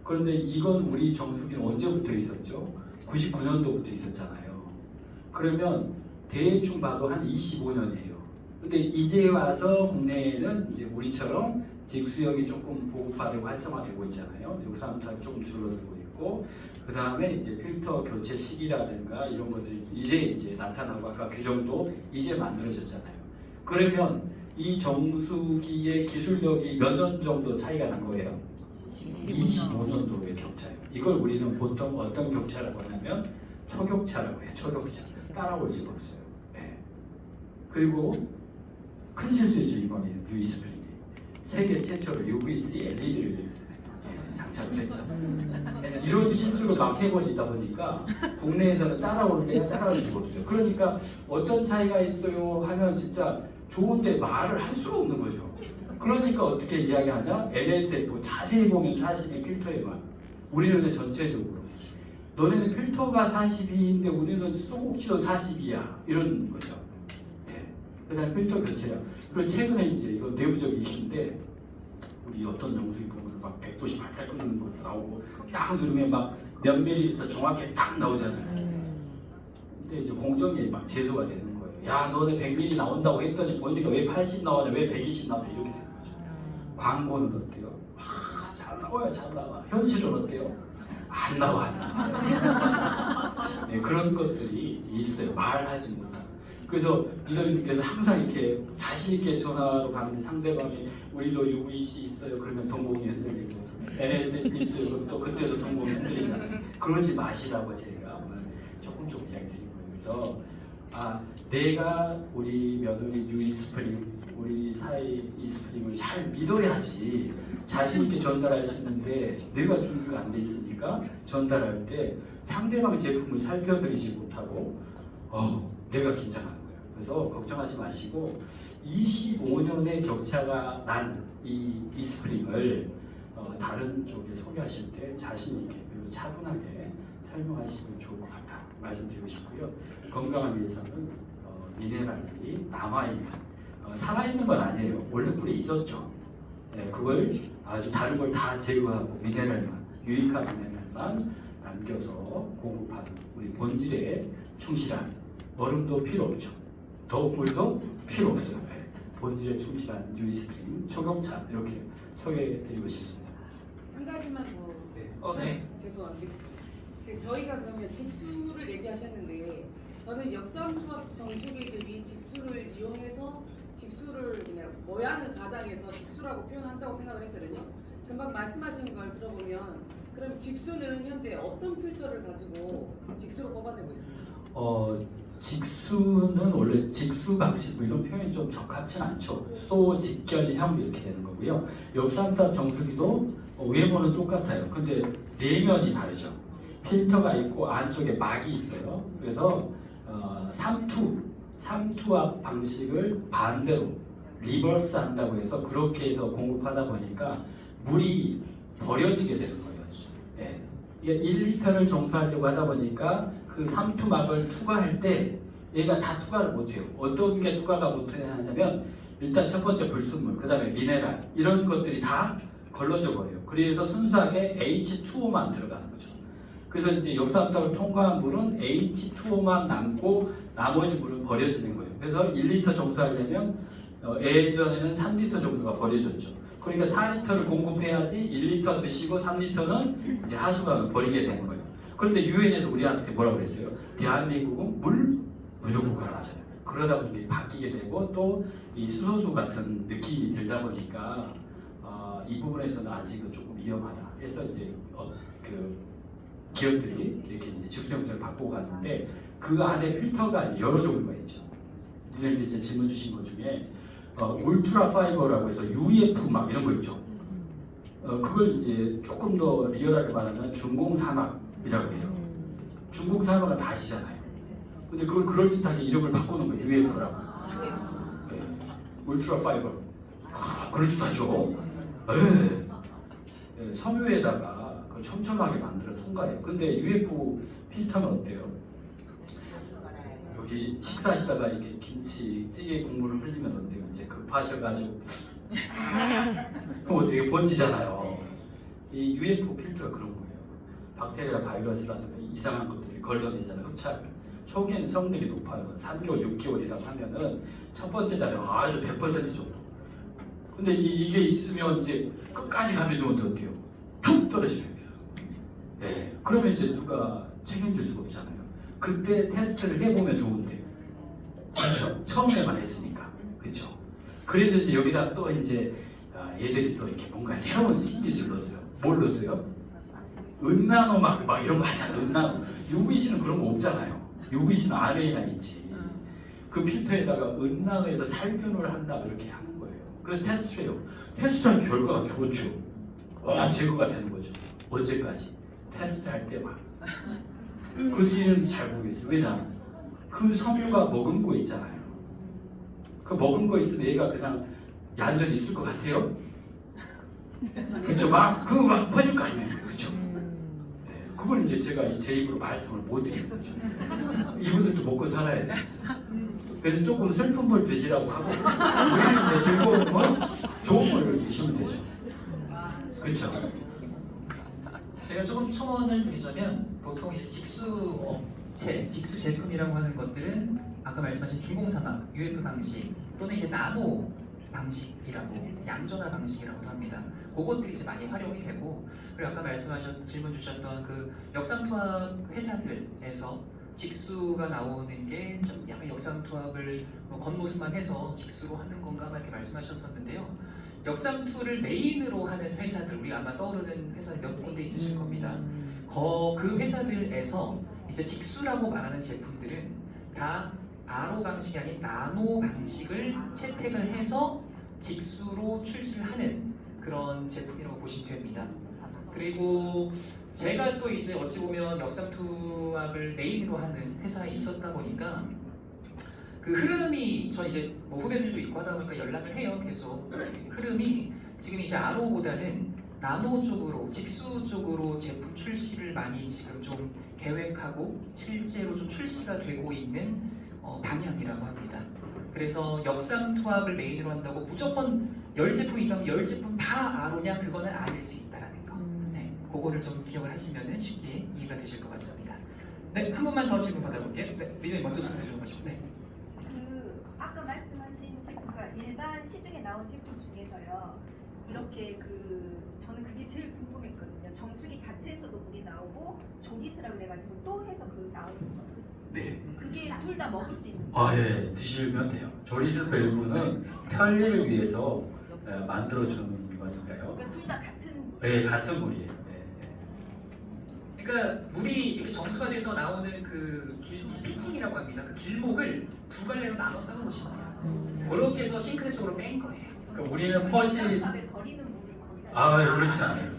그런데 이건 우리 정수기는 언제부터 있었죠? 99년도부터 있었잖아요. 그러면 대충 봐도 한 25년이에요. 근데 이제 와서 국내에는 이제 우리처럼 직수역이 조금 보급화되고 활성화되고 있잖아요. 역삼탑이 조금 줄어들고 있고, 그 다음에 이제 필터 교체 시기라든가 이런 것들이 이제 나타나고 아까 규정도 이제 만들어졌잖아요. 그러면 이 정수기의 기술력이 몇 년 정도 차이가 난 거예요? 25년도의 격차예요. 이걸 우리는 보통 어떤 격차라고 하냐면 초격차라고 해요. 초격차. 따라올 수가 없어요. 네. 그리고 큰 실수였죠 이번에 유이스프링이. 세계 최초로 UVC LED를 장착을 했죠. 이런 실수를 막 해버리다 보니까 국내에서는 따라오는 데가 따라올 수가 없어요. 그러니까 어떤 차이가 있어요 하면 진짜 좋은데 말을 할 수가 없는 거죠. 그러니까 어떻게 이야기하냐? NSF 자세히 보면 40이 필터에만. 우리는 전체적으로. 너네는 필터가 42인데 우리는 쏘국지도 40이야. 이런 거죠. 네. 그 다음에 필터 교체야. 그리고 최근에 이제 이거 내부적 이슈인데 우리 어떤 정수기 보면 막 100도씩 팔팔 끓는 것도 나오고 딱 누르면 막 몇 밀리리터 정확하게 딱 나오잖아요. 근데 이제 공정이 막 제소가 되는 거예요. 야 너네 100ml 나온다고 했더니 보니까 왜 80 나오냐 왜 120 나오냐 이렇게 되는 거죠. 광고는 어때요? 잘 나와요 잘 나와. 현실은 어때요? 안 나와 안 나와. 네, 그런 것들이 있어요. 말하지 못하고. 그래서 리더님께서 항상 이렇게 자신 있게 전화로 가는데 상대방이 우리도 UVC 있어요. 그러면 동공이 흔들리고 NSF 있어요. 그럼 또 그때도 동공이 흔들리잖아요. 그러지 마시라고 제가 오늘 조금 이야기 드린 거예요. 그래서 내가 우리 며느리 유이스프링 우리 사이 이스프링을 잘 믿어야지 자신 있게 전달할 수 있는데 내가 준비가 안 돼 있으니까 전달할 때 상대방 제품을 살펴드리지 못하고 내가 긴장하는 거예요. 그래서 걱정하지 마시고 25년의 격차가 난 이 이스프링을 다른 쪽에 소개하실 때 자신 있게 그리고 차분하게 설명하시면 좋을 것 같다 말씀드리고 싶고요. 건강을 위해서는 미네랄이 남아있는 살아있는 건 아니에요. 원래 물에 있었죠. 네, 그걸 아주 다른 걸 다 제거하고 미네랄만 유익한 미네랄만 남겨서 공급하는 우리 본질에 충실한 얼음도 필요 없죠. 더욱 물도 필요 없어요. 네, 본질에 충실한 유이스프링 초경차 이렇게 소개해드리고 싶습니다. 한 가지만 더. 네. 죄송한데 저희가 그러면 직수를 얘기하셨는데 저는 역삼탑 정수기들이 직수를 이용해서 직수를 그냥 입장에서 직수라고 표현한다고 생각을 했거든요. 금방 말씀하신 걸 들어보면 그럼 직수는 현재 어떤 필터를 가지고 직수로 뽑아내고 있습니까? 직수는 원래 직수 방식 뭐 이런 표현이 좀 적합치 않죠. 수, 직결형 이렇게 되는 거고요. 엽산탑 정수기도 외모는 똑같아요. 근데 내면이 다르죠. 필터가 있고 안쪽에 막이 있어요. 그래서 삼투압 방식을 반대로 리버스 한다고 해서 그렇게 해서 공급하다 보니까 물이 버려지게 되는 거예요. 예. 이게 1리터를 정수하려고 하다 보니까 그 삼투막을 투과할 때 얘가 다 투과를 못해요. 어떤 게 투과가 못하냐면 일단 첫 번째 불순물, 그 다음에 미네랄 이런 것들이 다 걸러져 버려요. 그래서 순수하게 H2O만 들어가는 거죠. 그래서 이제 역삼탑을 통과한 물은 H2O만 남고 나머지 물은 버려지는 거예요. 그래서 1리터 정수하려면 예전에는 3리터 정도가 버려졌죠. 그러니까 4리터를 공급해야지 1리터 드시고 3리터는 이제 하수관을 버리게 되는 거예요. 그런데 유엔에서 우리한테 뭐라고 그랬어요? 대한민국은 물 부족국가라잖아요. 그러다 보니 바뀌게 되고 또 이 수소수 같은 느낌이 들다 보니까 이 부분에서는 아직은 조금 위험하다. 그래서 이제 그 기업들이 이렇게 이제 직수 형태를 바꾸고 가는데 그 안에 필터가 이제 여러 종류가 있죠. 니네들 이제 질문 주신 것 중에 울트라 파이버라고 해서 UF 막 이런 거 있죠. 그걸 이제 조금 더 리얼하게 말하면 중공 사막이라고 해요. 중공 사막은 다 아시잖아요. 근데 그걸 그럴듯하게 이름을 바꾸는 거예요. UF라고. 네. 울트라 파이버. 그럴듯하죠. 네. 섬유에다가 그 촘촘하게 만들어 통과해요. 근데 UF 필터는 어때요? 여기 식사하시다가 이게 김치, 찌개 국물을 흘리면 어때요? 이제 급하셔가지고 그럼 어떻게 번지잖아요. 이 UFO 필터가 그런 거예요. 박테리아, 바이러스라든가 이상한 것들이 걸러내잖아요. 흡착. 초기에는 성능이 높아요. 3개월, 6개월이라고 하면은 첫 번째 달에 아주 100% 정도. 근데 이게 있으면 이제 끝까지 가면 좋은데 어때요? 툭 떨어지는 거예요. 네. 그러면 이제 누가 책임질 수가 없잖아요. 그때 테스트를 해보면 좋은데, 그렇죠? 처음에만 했으니까, 그렇죠? 그래서 이제 여기다 또 이제 얘들이 또 이렇게 뭔가 새로운 신기술을 넣었어요. 뭘 넣었어요? 은나노 막 이런 거 하잖아요. 은나노. UVC는 그런 거 없잖아요. UVC는 RNA 있지. 그 필터에다가 은나노에서 살균을 한다 그렇게 하는 거예요. 그래서 테스트해요. 테스트한 결과가 좋죠. 제거가 되는 거죠. 언제까지? 테스트할 때만. 그 뒤에는 잘 모르겠어요. 왜냐하면 그 섬유가 머금 거 있잖아요. 그 먹은 거 있으면 얘가 그냥 얌전히 있을 것 같아요? 그쵸? 막 퍼질 거 아니에요? 그쵸? 네, 그걸 이제 제가 제 입으로 말씀을 못 드리는 거죠. 이분들도 먹고 살아야 돼. 그래서 조금 슬픈 걸 드시라고 하고, 우리는 즐거운 건 좋은 걸 드시면 되죠. 그쵸? 제가 조금 첨언을 드리자면 보통 이제 직수 제품이라고 하는 것들은 아까 말씀하신 중공사막, UF 방식 또는 이제 나노 방식이라고 양전화 방식이라고도 합니다. 그것들이 이제 많이 활용이 되고, 그리고 아까 질문 주셨던 그 역삼투압 회사들에서 직수가 나오는 게 좀 약간 역삼투압을 겉모습만 해서 직수로 하는 건가 막 이렇게 말씀하셨었는데요. 역삼투를 메인으로 하는 회사들, 우리 아마 떠오르는 회사들 몇 군데 있으실 겁니다. 그 회사들에서 이제 직수라고 말하는 제품들은 다 RO 방식이 아닌 나노 방식을 채택을 해서 직수로 출시를 하는 그런 제품이라고 보시면 됩니다. 그리고 제가 또 이제 어찌 보면 역삼투압을 메인으로 하는 회사에 있었다 보니까 그 흐름이 저 이제 뭐 후배들도 있고 하다 보니까 연락을 해요. 계속 흐름이 지금 이제 RO보다는 나노 쪽으로 직수 쪽으로 제품 출시를 많이 지금 좀 계획하고 실제로 좀 출시가 되고 있는 방향이라고 합니다. 그래서 역삼투압을 메인으로 한다고 무조건 10제품이 있다면 10제품 다 RO냐 그거는 아닐 수 있다라는 거. 네, 그거를 좀 기억을 하시면 쉽게 이해가 되실 것 같습니다. 네, 한 번만 더 질문 받아볼게요. 네, 리정이 먼저 소개해 주시죠. 네. 아까 말씀하신 제품, 그러니까 일반 시중에 나온 제품 중에서요. 이렇게 저는 그게 제일 궁금했거든요. 정수기 자체에서도 물이 나오고 조리스라 그래가지고 또 해서 나오는 거. 네. 그게 둘 다 먹을 수 있는. 예, 드시면 돼요. 조리스 밸브는 편리를 위해서 만들어주는 거니까요. 그러니까 둘 다 같은 네, 같은 물이에요. 네, 그러니까 물이 이렇게 정수가 돼서 나오는 그 피팅이라고 합니다. 그 길목을 두 갈래로 나눴다고 보시면 돼요. 그렇게 해서 싱크대 쪽으로 뺀 거예요. 그러니까 우리는 퍼시 밥에 버리는 물을 거기다. 그렇진 않아요.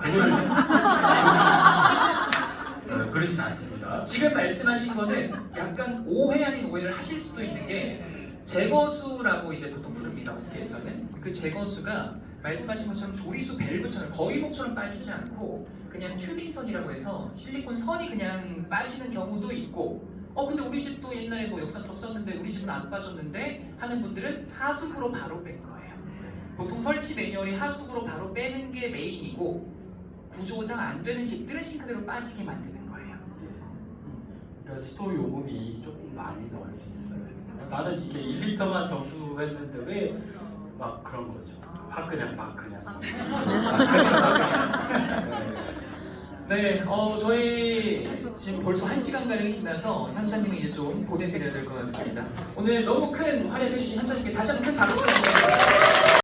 그거는 그렇진 않습니다. 지금 말씀하신 거는 약간 오해 아닌 오해를 하실 수도 있는 게 제거수라고 이제 보통 부릅니다. 업계에서는 그 제거수가 말씀하신 것처럼 조리수 밸브처럼 거위목처럼 빠지지 않고 그냥 튜빙선이라고 해서 실리콘 선이 그냥 빠지는 경우도 있고 근데 우리 집도 옛날에 뭐 역삼턱 썼는데 우리 집은 안 빠졌는데 하는 분들은 하수구로 바로 뺀 거예요. 보통 설치 매뉴얼이 하수구로 바로 빼는 게 메인이고 구조상 안 되는 집들은 싱크대로 빠지게 만드는 거예요. 그러니까 수도 요금이 조금 많이 나올 수 있어요. 나는 이게 1리터만 정수했는데 왜 막 그런 거죠. 화끈한. 네, 저희 지금 벌써 1시간 가량이 지나서 현찬님은 이제 좀 보내드려야 될 것 같습니다. 오늘 너무 큰 활약해 주신 현찬님께 다시 한번 큰 박수 부탁드립니다.